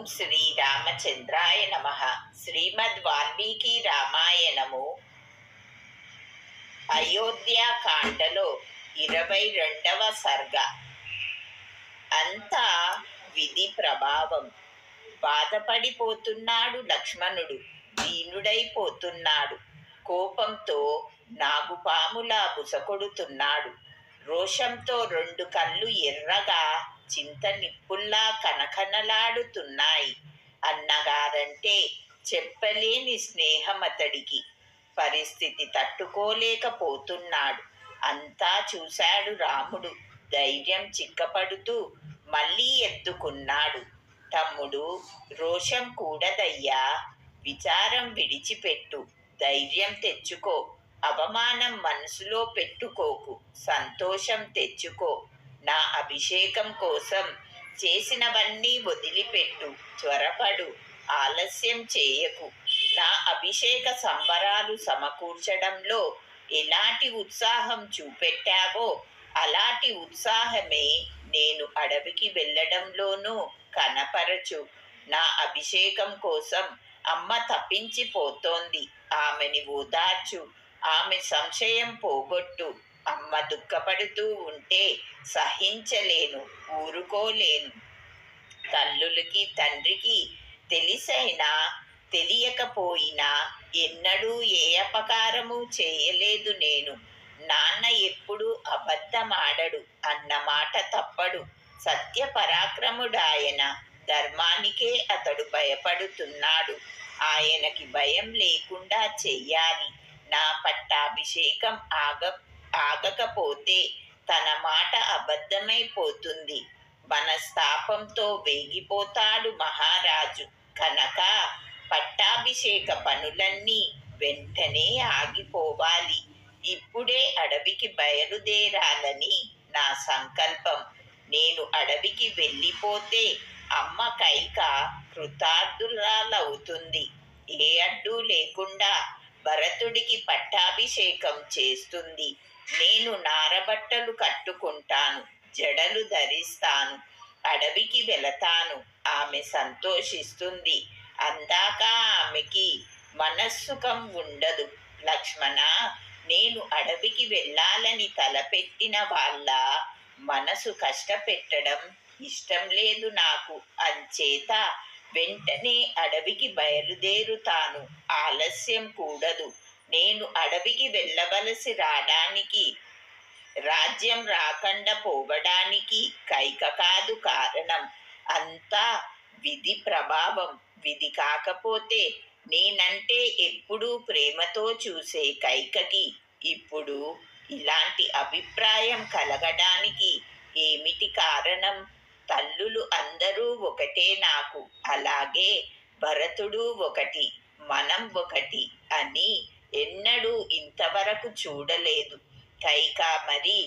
ఓం శ్రీ రామచంద్రాయ నమ. శ్రీమద్ వాల్మీకి రామాయణము అయోధ్యాకాండలో 22వ సర్గ. అంతా విధి ప్రభావం. బాధపడిపోతున్నాడు లక్ష్మణుడు, దీనుడైపోతున్నాడు. కోపంతో నాగుపాములా బుసకొడుతున్నాడు. రోషంతో 2 కళ్ళు ఎర్రగా చింత నిప్పుల్లా కనకనలాడుతున్నాయి. అన్నగారంటే చెప్పలేని స్నేహం అతడికి. పరిస్థితి తట్టుకోలేకపోతున్నాడు. అంతా చూశాడు రాముడు. ధైర్యం చిక్కపడుతూ మళ్ళీ ఎత్తుకున్నాడు. తమ్ముడు, రోషం కూడదయ్యా. విచారం విడిచిపెట్టు. ధైర్యం తెచ్చుకో. అవమానం మనసులో పెట్టుకోకు. సంతోషం తెచ్చుకో. నా అభిషేకం కోసం చేసినవన్నీ వదిలిపెట్టు. త్వరపడు. ఆలస్యం చేయకు. నా అభిషేక సంబరాలు సమకూర్చడంలో ఎలాంటి ఉత్సాహం చూపెట్టావో అలాంటి ఉత్సాహమే నేను అడవికి వెళ్ళడంలోనూ కనపరచు. నా అభిషేకం కోసం అమ్మ తప్పించిపోతోంది. ఆమెని ఓదార్చు. ఆమె సంశయం పోగొట్టు. అమ్మ దుఃఖపడుతూ ఉంటే సహించలేను, ఊరుకోలేను. తల్లులకి తండ్రికి తెలిసైనా తెలియకపోయినా ఎన్నడూ ఏ అపకారము చేయలేదు నేను. నాన్న ఎప్పుడు అబద్ధమాడడు, అన్నమాట తప్పడు. సత్య పరాక్రముడాయన. ధర్మానికే అతడు భయపడుతున్నాడు. ఆయనకి భయం లేకుండా చెయ్యాలి. నా పట్టాభిషేకం ఆగకపోతే తన మాట అబద్ధమైపోతుంది. మనస్తాపంతో వేగిపోతాడు మహారాజు. కనుక పట్టాభిషేక పనులన్నీ వెంటనే ఆగిపోవాలి. ఇప్పుడే అడవికి బయలుదేరాలని నా సంకల్పం. నేను అడవికి వెళ్ళిపోతే అమ్మ కైక కృతార్థురాలవుతుంది. ఏ అడ్డు లేకుండా భరతుడికి పట్టాభిషేకం చేస్తుంది. నేను నారబట్టలు కట్టుకుంటాను, జడలు ధరిస్తాను, అడవికి వెళతాను. ఆమె సంతోషిస్తుంది. అందాక ఆమెకి మనస్సుఖం ఉండదు. లక్ష్మణ, నేను అడవికి వెళ్ళాలని తలపెట్టిన వాళ్ళ మనసు కష్టపెట్టడం ఇష్టం లేదు నాకు. అంచేత వెంటనే అడవికి బయలుదేరుతాను. ఆలస్యం కూడదు. నేను అడవికి వెళ్ళవలసి రావడానికి, రాజ్యం రాకుండా పోవడానికి కైక కాదు కారణం. అంతా విధి ప్రభావం. విధి కాకపోతే నేనంటే ఎప్పుడూ ప్రేమతో చూసే కైకకి ఇప్పుడు ఇలాంటి అభిప్రాయం కలగడానికి ఏమిటి కారణం? తల్లులు అందరూ ఒకటే నాకు. అలాగే భరతుడు ఒకటి, మనం ఒకటి అని ఎన్నడూ ఇంతవరకు చూడలేదు. కైక, మరి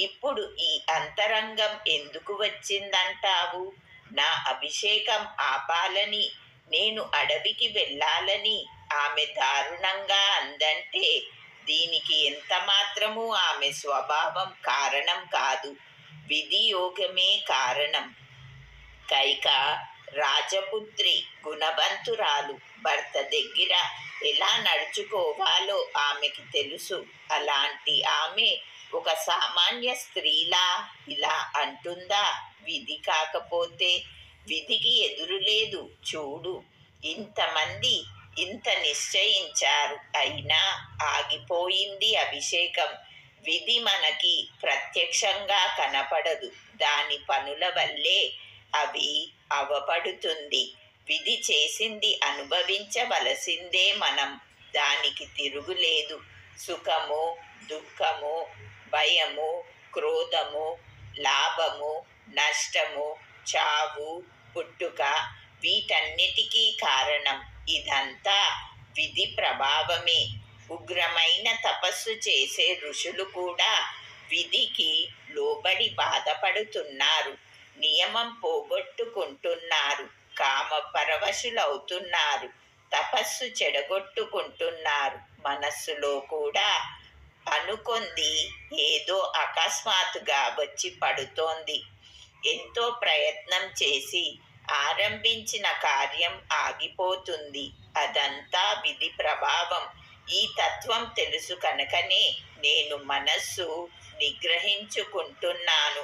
ఇప్పుడు ఈ అంతరంగం ఎందుకు వచ్చిందంటావు? నా అభిషేకం ఆపాలని, నేను అడవికి వెళ్ళాలని ఆమె దారుణంగా అందంటే దీనికి ఎంత మాత్రమూ ఆమె స్వభావం కారణం కాదు. విధియోగమే కారణం. కైక రాజపుత్రి, గుణవంతురాలు. భర్త దగ్గర ఎలా నడుచుకోవాలో ఆమెకి తెలుసు. అలాంటి ఆమె ఒక సామాన్య స్త్రీలా ఇలా అంటుందా? విధి కాకపోతే విధికి ఎదురులేదు. చూడు, ఇంతమంది ఇంత నిశ్చయించారు, అయినా ఆగిపోయింది అభిషేకం. విధి మనకి ప్రత్యక్షంగా కనపడదు. దాని పనుల వల్లే అవి అవపడుతుంది. విధి చేసింది అనుభవించవలసిందే మనం. దానికి తిరుగులేదు. సుఖము, దుఃఖము, భయము, క్రోధము, లాభము, నష్టము, చావు, పుట్టుక, వీటన్నిటికీ కారణం ఇదంతా విధి ప్రభావమే. ఉగ్రమైన తపస్సు చేసే ఋషులు కూడా విధికి లోబడి బాధపడుతున్నారు. నియమం పోగొట్టుకుంటున్నారు. కామ పరవశులవుతున్నారు. తపస్సు చెడగొట్టుకుంటున్నారు. మనస్సులో కూడా అనుకొంది ఏదో అకస్మాత్తుగా వచ్చి పడుతోంది. ఎంతో ప్రయత్నం చేసి ఆరంభించిన కార్యం ఆగిపోతుంది. అదంతా విధి ప్రభావం. ఈ తత్వం తెలుసు కనుకనే నేను మనస్సు నిగ్రహించుకుంటున్నాను.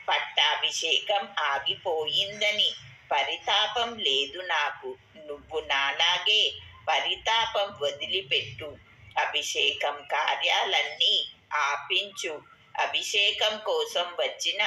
పట్టాభిషేకం ఆగిపోయిందని పరితాపం లేదు నాకు. నువ్వు నాలాగే పరితాపం వదిలిపెట్టు. అభిషేకం కార్యాలన్నీ ఆపించు. అభిషేకం కోసం వచ్చిన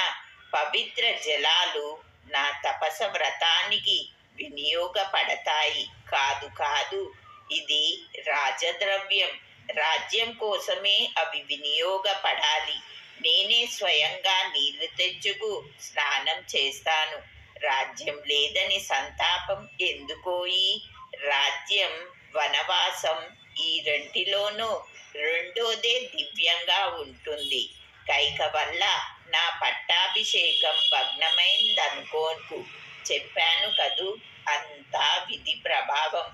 పవిత్ర జలాలు నా తపస వ్రతానికి వినియోగపడతాయి. కాదు కాదు, ఇది రాజద్రవ్యం. రాజ్యం కోసమే అవి వినియోగపడాలి. నేనే స్వయంగా నీళ్లు తెచ్చుకు స్నానం చేస్తాను. రాజ్యం లేదని సంతాపం ఎందుకోయి? రాజ్యం, వనవాసం, ఈ రెంటిలోనూ రెండోదే దివ్యంగా ఉంటుంది. కైక వల్ల నా పట్టాభిషేకం భగ్నమైందనుకోకు. చెప్పాను కదూ, అంతా విధి ప్రభావం.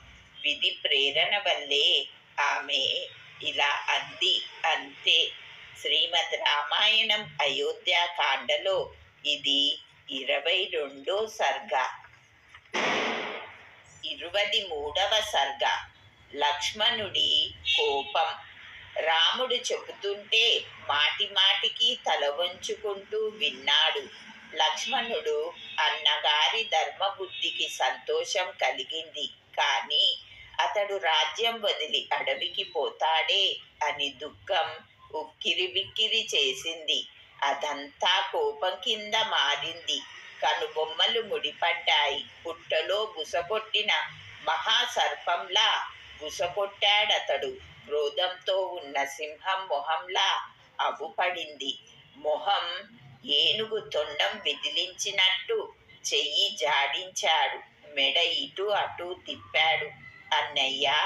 విధి ప్రేరణ వల్లే ఆమె ఇలా అంది, అంతే. శ్రీమద్ రామాయణం అయోధ్యాకాండలో ఇది 22వ సర్గ. 23వ సర్గ. లక్ష్మణుడి కోపం. రాముడు చెబుతుంటే మాటి మాటికి తల వంచుకుంటూ విన్నాడు. లక్ష్మణుడు అన్నగారి ధర్మబుద్ధికి సంతోషం కలిగింది. కానీ అతడు రాజ్యం వదిలి అడవికి పోతాడే అని దుఃఖం ఉక్కిరి బిక్కిరి చేసింది. అదంతా కోపం కింద మారింది. కనుబొమ్మలు ముడిపడ్డాయి. పుట్టలో బుసకొట్టిన మహాసర్పంలా బుసకొట్టాడతడు. క్రోధంతో ఉన్న సింహం మొహంలా అవ్వుపడింది. మొహం ఏనుగు తొండం విదిలించినట్టు చెయ్యి జాడించాడు. మెడ ఇటు అటు తిప్పాడు. అన్నయ్యా,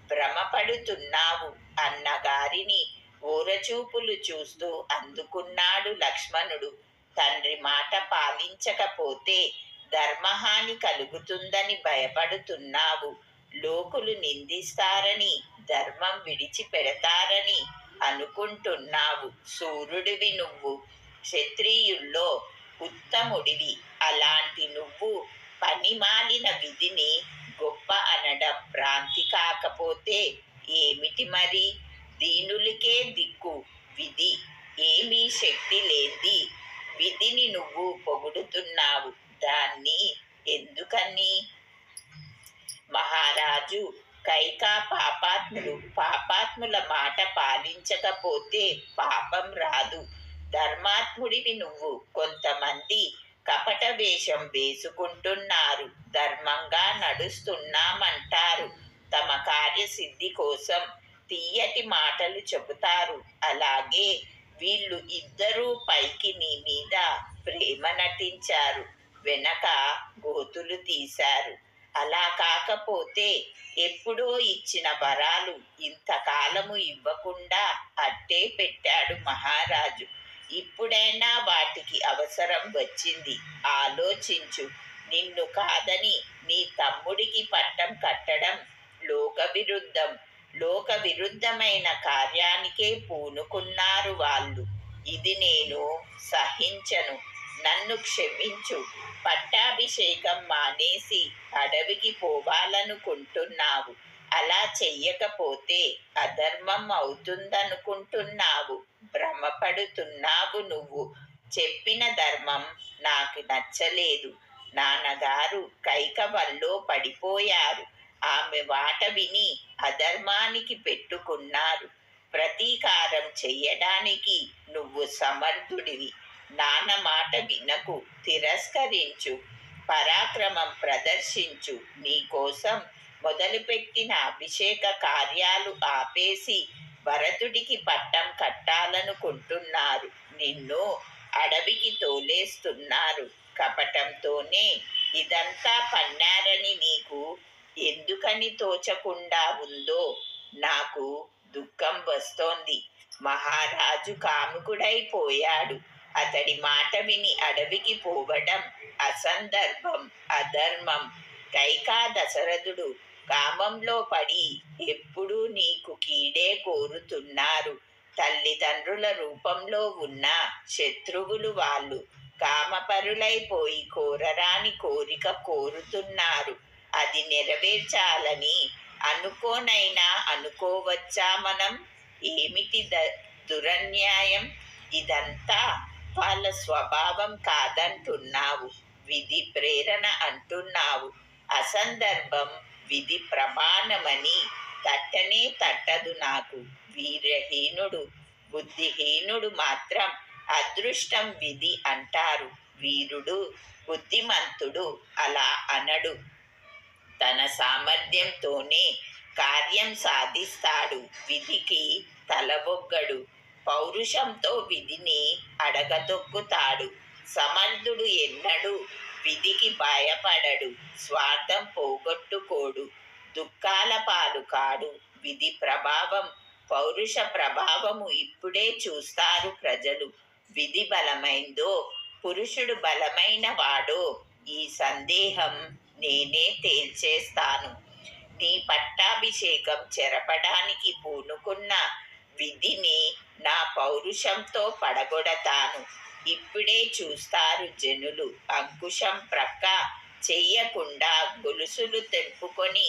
భ్రమపడుతున్నావు అన్నగారిని ఓరచూపులు చూస్తూ అందుకున్నాడు లక్ష్మణుడు. తండ్రి మాట పాలించకపోతే ధర్మహాని కలుగుతుందని భయపడుతున్నావు. లోకులు నిందిస్తారని, ధర్మం విడిచిపెడతారని అనుకుంటున్నావు. సూర్యుడివి నువ్వు, క్షత్రియుల్లో ఉత్తముడివి. అలాంటి నువ్వు పనిమాలిన విధిని గొప్ప అనడం భ్రాంతి కాకపోతే ఏమిటి మరి? దీనులకే దిక్కు విధి. ఏమీ శక్తి లేంది విధిని నువ్వు పొగుడుతున్నావు. దాన్ని ఎందుకని? మహారాజు, కైకా పాపాత్ముల మాట పాలించకపోతే పాపం రాదు. ధర్మాత్ముడివి నువ్వు. కొంతమంది కపట వేషం వేసుకుంటున్నారు. ధర్మంగా నడుస్తున్నామంటారు. తమ కార్యసిద్ధి కోసం తీయటి మాటలు చెబుతారు. అలాగే వీళ్ళు ఇద్దరూ పైకి నీ మీద ప్రేమ నటించారు, వెనక గోతులు తీశారు. అలా కాకపోతే ఎప్పుడో ఇచ్చిన వరాలు ఇంతకాలము ఇవ్వకుండా అట్టే పెట్టాడు మహారాజు. ఇప్పుడైనా వాటికి అవసరం వచ్చింది. ఆలోచించు. నిన్ను కాదని నీ తమ్ముడికి పట్టం కట్టడం లోక విరుద్ధం. లోక విరుద్ధమైన కార్యానికే పూనుకున్నారు వాళ్ళు. ఇది నేను సహించను. నన్ను క్షమించు. పట్టాభిషేకం మానేసి అడవికి పోవాలనుకుంటున్నావు. అలా చెయ్యకపోతే అధర్మం అవుతుందనుకుంటున్నావు. భ్రమపడుతున్నావు నువ్వు. చెప్పిన ధర్మం నాకు నచ్చలేదు. నాన్నగారు కైక వల్లో పడిపోయారు. ఆమె మాట విని అధర్మానికి పెట్టుకున్నారు. ప్రతీకారం చెయ్యడానికి నువ్వు సమర్థుడివి. నాన్న మాట వినకు, తిరస్కరించు, పరాక్రమం ప్రదర్శించు. నీకోసం మొదలుపెట్టిన అభిషేక కార్యాలు ఆపేసి భరతుడికి పట్టం కట్టాలనుకుంటున్నారు. నిన్ను అడవికి తోలేస్తున్నారు. కపటంతోనే ఇదంతా పన్నారని నీకు ఎందుకని తోచకుండా ఉందో నాకు దుఃఖం వస్తోంది. మహారాజు కాముకుడైపోయాడు. అతడి మాట విని అడవికి పోవడం అసందర్భం, అధర్మం. కైకా దశరథుడు కామంలో పడి ఎప్పుడూ నీకు కీడే కోరుతున్నారు. తల్లిదండ్రుల రూపంలో ఉన్న శత్రువులు వాళ్ళు. కామపరులైపోయి కోరరాని కోరిక కోరుతున్నారు. అది నెరవేర్చాలని అనుకోనైనా అనుకోవచ్చా మనం? ఏమిటి దురన్యాయం? ఇదంతా వాళ్ళ స్వభావం కాదంటున్నావు, విధి ప్రేరణ అంటున్నావు. అసందర్భం విధి ప్రమాణమని తట్టనే తట్టదు నాకు. వీర్యహీనుడు బుద్ధిహీనుడు మాత్రం అదృష్టం విధి అంటారు. వీరుడు బుద్ధిమంతుడు అలా అనడు. తన సామర్థ్యంతోనే కార్యం సాధిస్తాడు. విధికి తలబొగ్గడు. పౌరుషంతో విధిని అడగదొక్కుతాడు. సమర్థుడు ఎన్నడూ విధికి భయపడడు. స్వార్థం పోగొట్టుకోడు. దుఃఖాల పాలు కాడు. విధి ప్రభావం, పౌరుష ప్రభావము ఇప్పుడే చూస్తారు ప్రజలు. విధి బలమైందో పురుషుడు బలమైన వాడో ఈ సందేహం నేనే తేల్చేస్తాను. నీ పట్టాభిషేకం చెరపడానికి పూనుకున్న విధిని నా పౌరుషంతో పడగొడతాను. ఇప్పుడే చూస్తారు జనులు. అంకుశం ప్రక్క చెయ్యకుండా గొలుసులు తెంపుకొని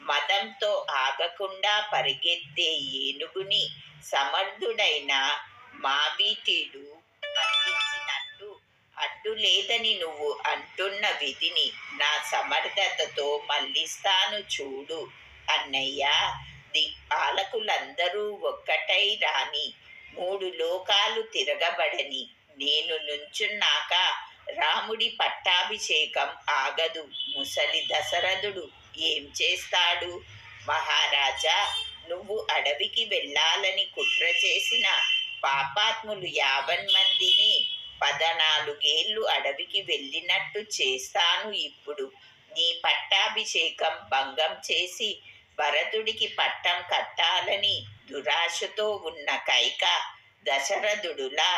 మదంతో ఆగకుండా పరిగెత్తే ఏనుగుని సమర్థుడైన మావీటీడు బంధించినట్టు అడ్డు లేదని నువ్వు అంటున్న విధిని నా సమర్థతతో మళ్ళిస్తాను చూడు అన్నయ్య. దిక్పాలకులందరూ ఒక్కటై రాని, మూడు లోకాలు తిరగబడని, నేను నుంచున్నాక రాముడి పట్టాభిషేకం ఆగదు. ముసలి దశరథుడు ఏం చేస్తాడు? మహారాజా, నువ్వు అడవికి వెళ్ళాలని కుట్ర చేసిన పాపాత్ములు 50 మందిని 14 అడవికి వెళ్ళినట్టు చేస్తాను ఇప్పుడు. నీ పట్టాభిషేకం భంగం చేసి భరతుడికి పట్టం కట్టాలని దురాశతో ఉన్న కైక దశరథుడులా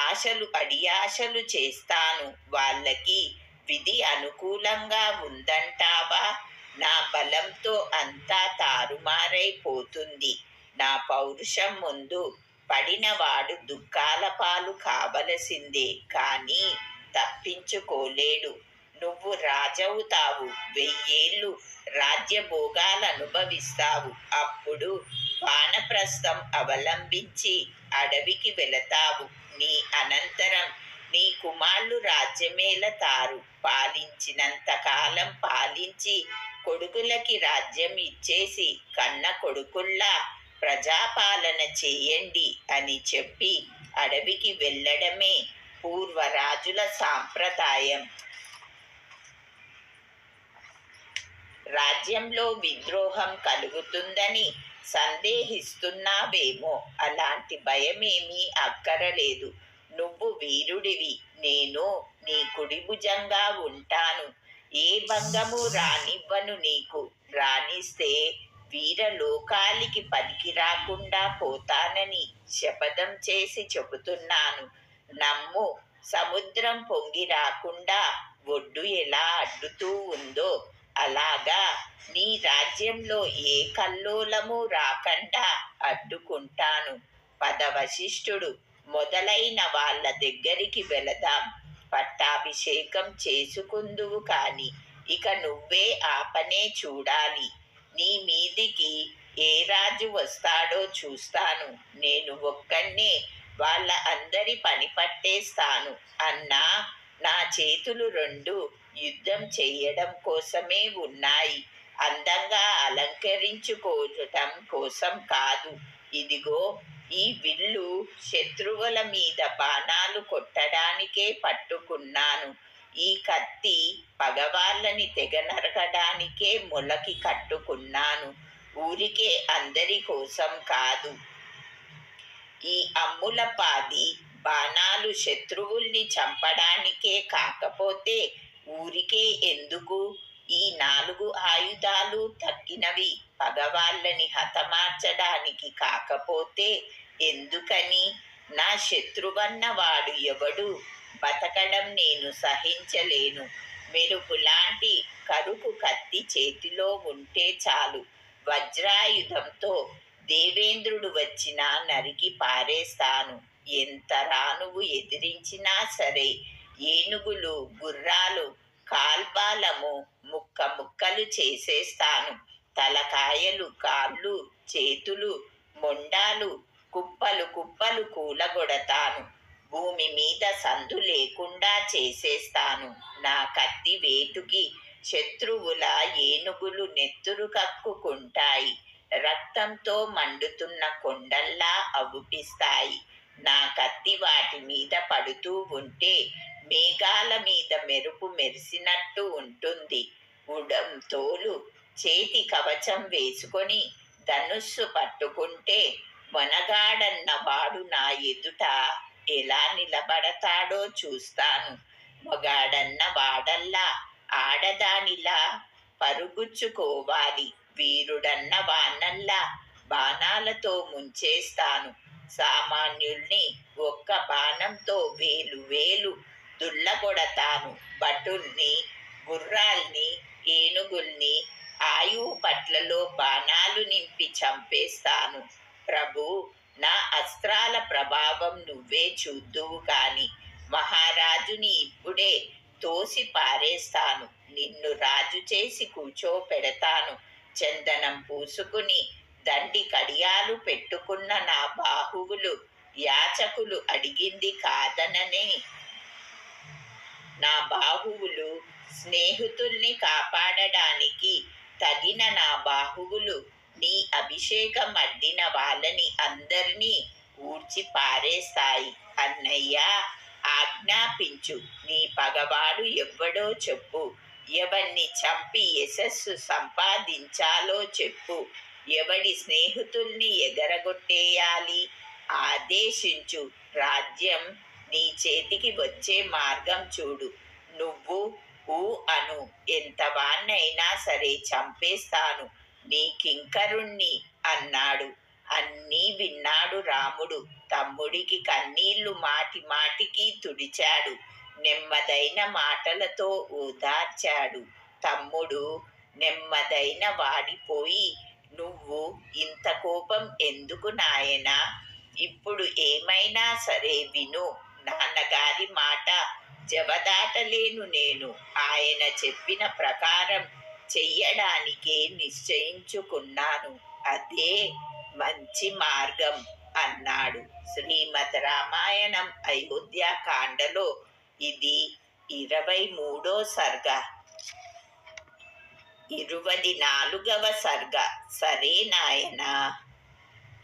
ఆశలు అడియాశలు చేస్తాను. వాళ్ళకి విధి అనుకూలంగా ఉందంటావా? నా బలంతో అంతా తారుమారైపోతుంది. నా పౌరుషం ముందు పడినవాడు దుఃఖాల పాలు కావలసిందే కానీ తప్పించుకోలేడు. నువ్వు రాజవుతావు. 1000 ఏళ్ళు రాజ్యభోగాలు అనుభవిస్తావు. అప్పుడు వానప్రస్థం అవలంబించి అడవికి వెళతావు. నీ అనంతరం నీ కుమారులు రాజ్యమేలతారు. పాలించినంత కాలం పాలించి కొడుకులకి రాజ్యం ఇచ్చేసి కన్న కొడుకుల్లా ప్రజాపాలన చేయండి అని చెప్పి అడవికి వెళ్ళడమే పూర్వరాజుల సాంప్రదాయం. రాజ్యంలో విద్రోహం కలుగుతుందని సందేహిస్తున్నావేమో. అలాంటి భయమేమీ అక్కరలేదు. నువ్వు వీరుడివి. నేను నీ కుడి భుజంగా ఉంటాను. ఏ భంగము రానివ్వను నీకు. రాణిస్తే వీరలోకాలికి పనికి రాకుండా పోతానని శపథం చేసి చెబుతున్నాను. నమ్ము. సముద్రం పొంగి రాకుండా ఒడ్డు ఎలా అడ్డుతూ ఉందో అలాగా నీ రాజ్యంలో ఏ కల్లోలము రాకుండా అడ్డుకుంటాను. వశిష్ఠుడు మొదలైన వాళ్ళ దగ్గరికి వెళదాం. పట్టాభిషేకం చేసుకుందువు కాని ఇక నువ్వే ఆ పనే చూడాలి. నీ మీదికి ఏ రాజు వస్తాడో చూస్తాను. నేను ఒక్కనే వాళ్ళ అందరి పని పట్టేస్తాను అన్నా నా చేతులు 2 యుద్ధం చేయడం కోసమే ఉన్నాయి. అందంగా అలంకరించుకోవటం కోసం కాదు. ఇదిగో ఈ విల్లు శత్రువుల మీద బాణాలు కొట్టడానికే పట్టుకున్నాను. ఈ కత్తి పగవాళ్ళని తెగ నరకడానికే మొలకి కట్టుకున్నాను. ఊరికే అందరి కోసం కాదు. ఈ అమ్ములపాది బాణాలు శత్రువుల్ని చంపడానికే కాకపోతే ఊరికే ఎందుకు? ఈ 4 ఆయుధాలు తక్కినవి పగవాళ్ళని హతమార్చడానికి కాకపోతే ఎందుకని? నా శత్రువన్న వాడు ఎవడు బతకడం నేను సహించలేను. మెరుపులాంటి కరుకు కత్తి చేతిలో ఉంటే చాలు. వజ్రాయుధంతో దేవేంద్రుడు వచ్చినా నరికి పారేస్తాను. ఎంత రానువు ఎదిరించినా సరే ఏనుగులు గుర్రాలు కాల్బాలము ముక్క ముక్కలు చేసేస్తాను. తలకాయలు కాళ్ళు చేతులు మొండాలు కుప్పలు కుప్పలు కూలగొడతాను. భూమి మీద సందు లేకుండా చేసేస్తాను. నా కత్తి వేటుకి శత్రువుల ఏనుగులు నెత్తురు కక్కుకుంటాయి. రక్తంతో మండుతున్న కొండల్లా అగుపిస్తాయి. నా కత్తి వాటి మీద పడుతూ ఉంటే మేఘాల మీద మెరుపు మెరిసినట్టు ఉంటుంది. ఉడం తోలు చేతి కవచం వేసుకొని ధనుస్సు పట్టుకుంటే మొనగాడన్న వాడు నా ఎదుట ఎలా నిలబడతాడో చూస్తాను. మొగాడన్న వాడల్లా ఆడదానిలా పరుగుచ్చుకోవాలి. వీరుడన్న వానల్లా బాణాలతో ముంచేస్తాను. సామాన్యుల్ని ఒక్క బాణంతో వేలు వేలు దుళ్ళగొడతాను. భటుల్ని గుర్రాల్ని ఏనుగుల్ని ఆయువు పట్లలో బాణాలు నింపి చంపేస్తాను. ప్రభు, నా అస్త్రాల ప్రభావం నువ్వే చూద్దువు కాని మహారాజుని ఇప్పుడే తోసి పారేస్తాను. నిన్ను రాజు చేసి కూర్చోపెడతాను. చందనం పూసుకుని దండి కడియాలు పెట్టుకున్న నా బాహువులు యాచకులు అడిగింది కాదననే నా బాహువులు స్నేహితుల్ని కాపాడడానికి తగిన నా బాహువులు నీ అభిషేకం అడ్డిన వాళ్ళని అందరినీ ఊడ్చి పారేస్తాయి. అన్నయ్య, ఆజ్ఞాపించు. నీ పగవాడు ఎవ్వడో చెప్పు. ఎవరిని చంపి యశస్సు సంపాదించాలో చెప్పు. ఎవడి స్నేహితుల్ని ఎగరగొట్టేయాలి ఆదేశించు. రాజ్యం నీ చేతికి వచ్చే మార్గం చూడు. నువ్వు ఊ అను. ఎంతవాణ్ణైనా సరే చంపేస్తాను. నీ కింకరుణ్ణి అన్నాడు. అన్నీ విన్నాడు రాముడు. తమ్ముడికి కన్నీళ్లు మాటి మాటికి తుడిచాడు. నెమ్మదైన మాటలతో ఓదార్చాడు. తమ్ముడు నెమ్మదైన వాడిపోయి, నువ్వు ఇంత కోపం ఎందుకు నాయనా? ఇప్పుడు ఏమైనా సరే విను. నాన్నగారి మాట జవదాటలేను నేను. ఆయన చెప్పిన ప్రకారం చెయ్యడానికే నిశ్చయించుకున్నాను. అదే మంచి మార్గం అన్నాడు. శ్రీమద్ రామాయణం అయోధ్యాకాండలో ఇది 23వ సర్గ. 24వ సర్గ. సరే నాయనా.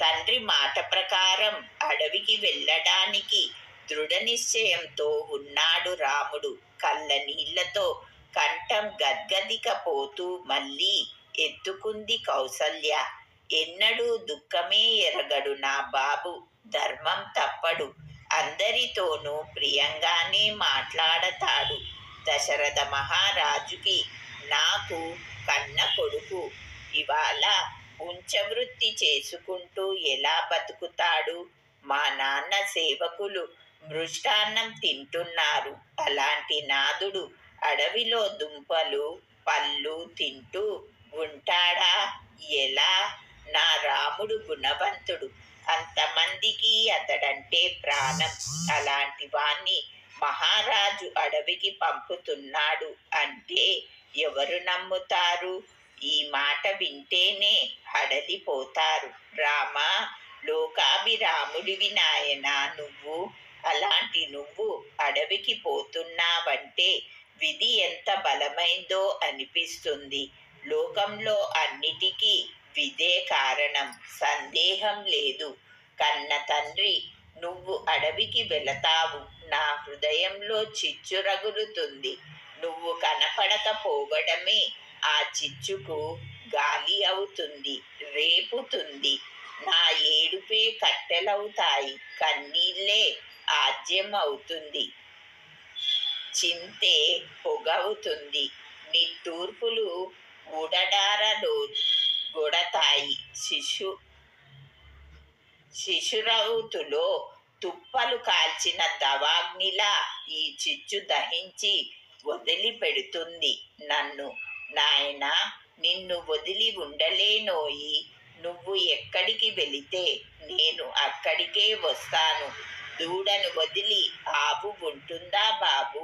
తండ్రి మాట ప్రకారం అడవికి వెళ్ళడానికి దృఢ నిశ్చయంతో ఉన్నాడు రాముడు. కళ్ళ నీళ్లతో కంఠం గద్గదికపోతూ మళ్ళీ ఎత్తుకుంది కౌసల్య. ఎన్నడూ దుఃఖమే ఎరగడు నా బాబు. ధర్మం తప్పడు. అందరితోనూ ప్రియంగానే మాట్లాడతాడు. దశరథ మహారాజుకి నాకు కన్న కొడుకు. ఇవాళ ఉంచవృత్తి చేసుకుంటూ ఎలా బతుకుతాడు? మా నాన్న సేవకులు మృష్టాన్నం తింటున్నారు. అలాంటి నాదుడు అడవిలో దుంపలు పళ్ళు తింటూ ఉంటాడా? ఎలా? నా రాముడు గుణవంతుడు. అంతమందికి అతడంటే ప్రాణం. అలాంటి వాణ్ణి మహారాజు అడవికి పంపుతున్నాడు అంటే ఎవరు నమ్ముతారు? ఈ మాట వింటేనే హడలిపోతారు. రామా, లోకాభిరాముడివి నాయనా నువ్వు. అలాంటి నువ్వు అడవికి పోతున్నావంటే విధి ఎంత బలమైందో అనిపిస్తుంది. లోకంలో అన్నిటికీ విదే కారణం, సందేహం లేదు. కన్న తండ్రి, నువ్వు అడవికి వెళతావు. నా హృదయంలో చిచ్చు రగులుతుంది. నువ్వు కనపడకపోవడమే ఆ చిచ్చుకు గాలి అవుతుంది, రేపుతుంది. నా ఏడుపే కట్టెలవుతాయి, కన్నీళ్ళే ఆజ్యం అవుతుంది, చింతే పొగవుతుంది, నిట్టూర్పులు ఉడడారలో గొడతాయి. శిశురౌతులో తుప్పలు కాల్చిన దవాగ్నిలా ఈ చిచ్చు దహించి వదిలిపెడుతుంది నన్ను. నాయనా, నిన్ను వదిలి ఉండలేనోయి. నువ్వు ఎక్కడికి వెళితే నేను అక్కడికే వస్తాను. దూడను వదిలి ఆవు ఉంటుందా బాబు?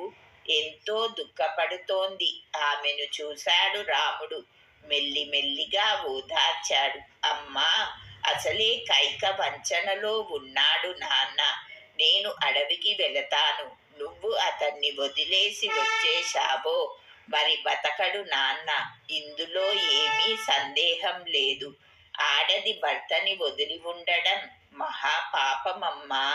ఎంతో దుఃఖపడుతోంది. ఆమెను చూశాడు రాముడు. మెల్లిమెల్లిగా ఓదార్చాడు. అమ్మా, అసలే కైక వంచనలో ఉన్నాడు నాన్న. నేను అడవికి వెళతాను. నువ్వు అతన్ని వదిలేసి వచ్చేశావో మరి బతకడు నాన్న. ఇందులో ఏమీ సందేహం లేదు. ఆడది భర్తని వదిలి ఉండడం మహాపాపమమ్మా.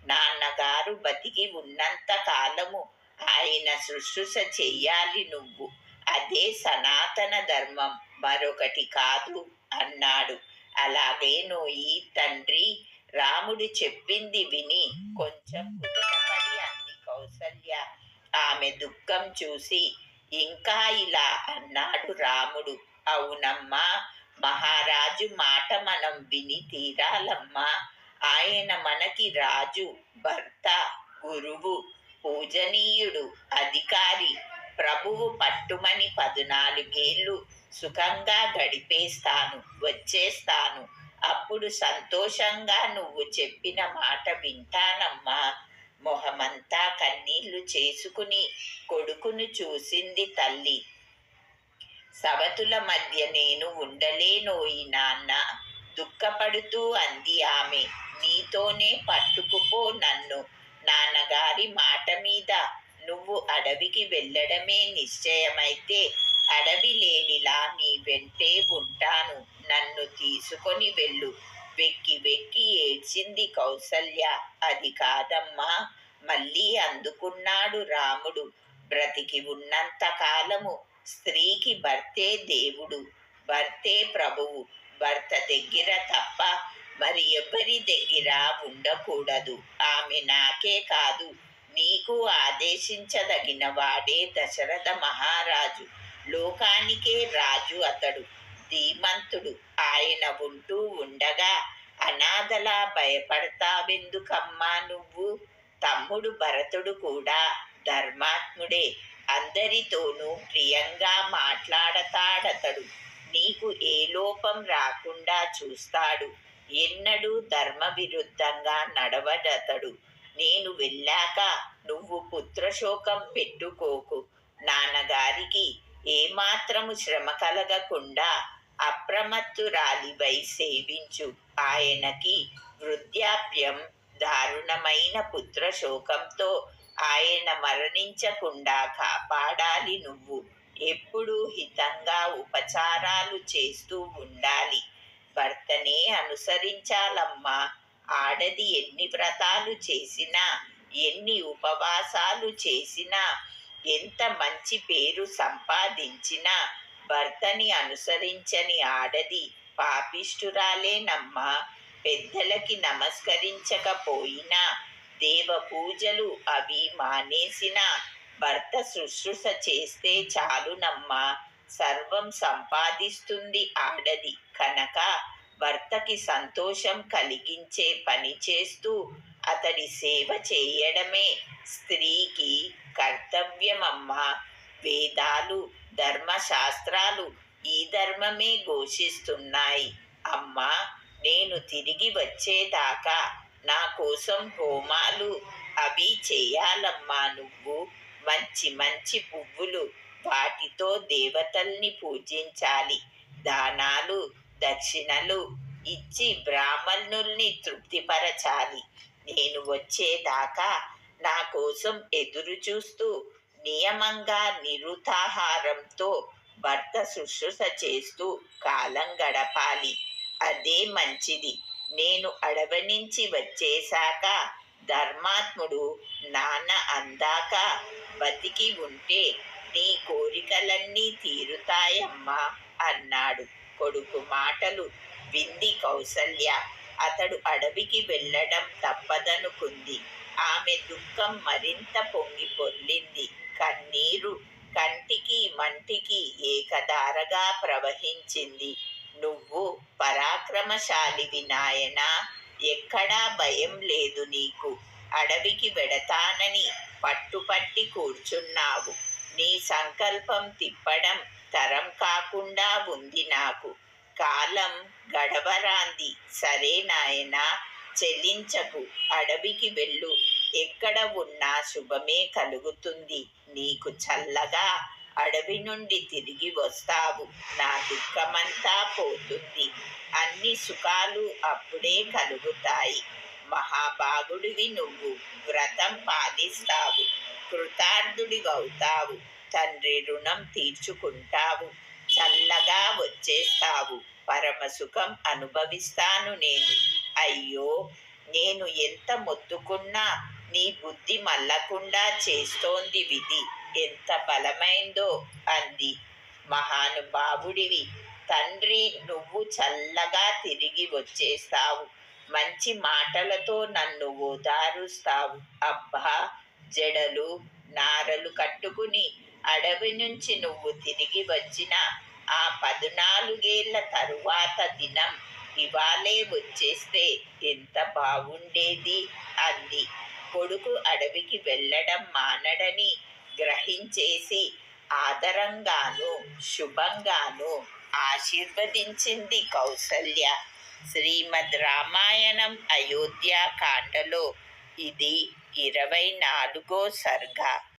నాన్నగారు బతికి ఉన్నంత కాలము ఆయన శుశ్రూష చెయ్యాలి నువ్వు. అదే సనాతన ధర్మం, మరొకటి కాదు అన్నాడు. అలాగేనోయి తండ్రి. రాముడు చెప్పింది విని కొంచెం కుదుటపడి అంది కౌసల్య. ఆమె దుఃఖం చూసి ఇంకా ఇలా అన్నాడు రాముడు. అవునమ్మా, మహారాజు మాట మనం విని తీరాలమ్మా. ఆయన మనకి రాజు, భర్త, గురువు, పూజనీయుడు, అధికారి, ప్రభువు. పట్టుమని 14 సుఖంగా గడిపేస్తాను, వచ్చేస్తాను. అప్పుడు సంతోషంగా నువ్వు చెప్పిన మాట వింటానమ్మా. మొహమంతా కన్నీళ్లు చేసుకుని కొడుకును చూసింది తల్లి. సవతుల మధ్య నేను ఉండలేనోయి నాన్న, దుఃఖపడుతూ అంది ఆమె. నీతోనే పట్టుకుపో నన్ను. నాన్నగారి మాట మీద నువ్వు అడవికి వెళ్ళడమే నిశ్చయమైతే అడవి లేనిలా నీ వెంటే ఉంటాను. నన్ను తీసుకొని వెళ్ళు. వెక్కి వెక్కి ఏడ్చింది కౌసల్య. అది కాదమ్మా. మళ్ళీ అందుకున్నాడు రాముడు. బ్రతికి ఉన్నంత కాలము స్త్రీకి భర్తే దేవుడు, భర్తే ప్రభువు. భర్త దగ్గర తప్ప మరి ఎవరి దగ్గర ఉండకూడదు. ఆమె నాకే కాదు, నీకు ఆదేశించదగిన వాడే దశరథ మహారాజు. లోకానికే రాజు అతడు, ధీమంతుడు. ఆయన ఉంటూ ఉండగా అనాథలా భయపడతావెందుకమ్మా నువ్వు? తమ్ముడు భరతుడు కూడా ధర్మాత్ముడే. అందరితోనూ ప్రియంగా మాట్లాడతాడతడు. నీకు ఏ లోపం రాకుండా చూస్తాడు. ఎన్నడూ ధర్మ విరుద్ధంగా నడవడతడు. నేను వెళ్ళాక నువ్వు పుత్రశోకం పెట్టుకోకు. నాన్నగారికి ఏమాత్రము శ్రమ కలగకుండా అప్రమత్తురాలివై సేవించు. ఆయనకి వృద్ధాప్యం, దారుణమైన పుత్రశోకంతో ఆయన మరణించకుండా కాపాడాలి నువ్వు. ఎప్పుడూ హితంగా ఉపచారాలు చేస్తూ ఉండాలి. భర్తనే అనుసరించాలమ్మా. ఆడది ఎన్ని వ్రతాలు చేసినా, ఎన్ని ఉపవాసాలు చేసినా, ఎంత మంచి పేరు సంపాదించినా భర్తని అనుసరించని ఆడది పాపిష్టురాలేనమ్మా. పెద్దలకి నమస్కరించకపోయినా, దేవ పూజలు అవి మానేసినా భర్త శుశ్రూష చేస్తే చాలునమ్మా. సర్వం సంపాదిస్తుంది ఆడది కనుక భర్తకి సంతోషం కలిగించే పని చేస్తూ అతడి సేవ చేయడమే స్త్రీకి కర్తవ్యమమ్మా. వేదాలు, ధర్మశాస్త్రాలు ఈ ధర్మమే ఘోషిస్తున్నాయి. అమ్మా, నేను తిరిగి వచ్చేదాకా నా కోసం హోమాలు అవి చేయాలమ్మా నువ్వు. మంచి మంచి పువ్వులు, వాటితో దేవతల్ని పూజించాలి. దానాలు, దక్షిణలు ఇచ్చి బ్రాహ్మణుల్ని తృప్తిపరచాలి. నేను వచ్చేదాకా నా కోసం ఎదురు చూస్తూ నియమంగా నిరుతాహారంతో భర్త శుశ్రూష చేస్తూ కాలం గడపాలి. అదే మంచిది. నేను అడవి నుంచి వచ్చేశాక ధర్మాత్ముడు నాన్న అందాక బతికి ఉంటే నీ కోరికలన్నీ తీరుతాయమ్మా అన్నాడు. కొడుకు మాటలు వింది కౌసల్య. అతడు అడవికి వెళ్ళడం తప్పదనుకుంది. ఆమె దుఃఖం మరింత పొంగి పొర్లింది. కన్నీరు కంటికి మంటికి ఏకధారగా ప్రవహించింది. నువ్వు పరాక్రమశాలివి నాయనా. ఎక్కడా భయం లేదు నీకు. అడవికి వెడతానని పట్టుపట్టి కూర్చున్నావు. నీ సంకల్పం తిప్పడం తరం కాకుండా ఉంది నాకు. కాలం గడవరాంది. సరే నాయనా, చెల్లించకు, అడవికి వెళ్ళు, ఎక్కడ ఉన్నా శుభమే కలుగుతుంది. నీకు చల్లగా అడవి నుండి తిరిగి వస్తావు. నా దుఃఖమంతా పోతుంది. అన్ని సుఖాలు అప్పుడే కలుగుతాయి. మహాభాగుడివి నువ్వు. వ్రతం పాలిస్తావు. కృతార్థుడివవుతావు. తండ్రి రుణం తీర్చుకుంటావు. చల్లగా వచ్చేస్తావు. పరమసుఖం అనుభవిస్తాను నేను. అయ్యో, నేను ఎంత మొత్తుకున్నా నీ బుద్ధి మల్లకుండా చేస్తోంది విధి. ఎంత బలమైందో అంది. మహానుభావుడివి తండ్రి, నువ్వు చల్లగా తిరిగి వచ్చేస్తావు. మంచి మాటలతో నన్ను ఓదారుస్తావు. అబ్బా, జడలు నారలు కట్టుకుని అడవి నుంచి నువ్వు తిరిగి వచ్చిన ఆ 14 తరువాత దినం ఇవాళే వచ్చేస్తే ఎంత బాగుండేది అంది. కొడుకు అడవికి వెళ్ళడం మానడని గ్రహించేసి ఆదరంగాను శుభంగాను ఆశీర్వదించింది కౌసల్య. శ్రీమద్ రామాయణం అయోధ్యాకాండలో ఇది 24వ సర్గ.